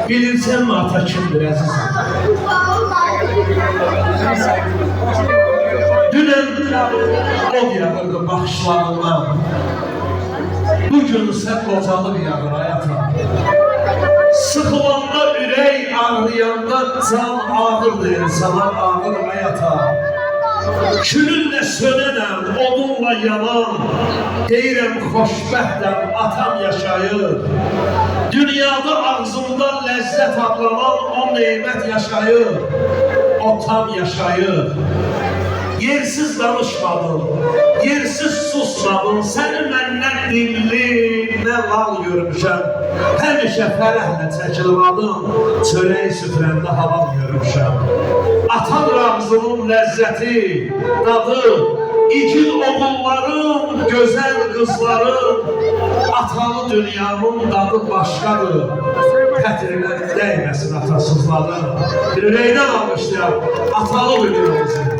Bilirsən mi ata kimdir əzizim? Dünən od yağırdı baxışlarından. Bugün sən qocalıq yağır hayata. Sıxılanda ürək ağrıyanda can ağırdır insana, ağır hayata. Külünlə sönənəm, odunla yanan, deyirəm xoşbəxtəm, atam yaşayır. Dünyada ağzımdan ləzzət adlanan o neymət yaşayır, o tam yaşayır. Yersiz danışmadın, yersiz susmadın, səni məndən dilli, nə lal görmüşəm. Həmişə fərəhlə çəkilmadın, çörək süfrəndə halal görmüşəm. Atadır ağzının ləzzəti, dadı, igid oğulların, gözəl qızların, atalı dünyanın dadı başqadır. Xətrinə dəyməsin atasızların. Bir ürəkdən almışlar, atalı dünyamızı.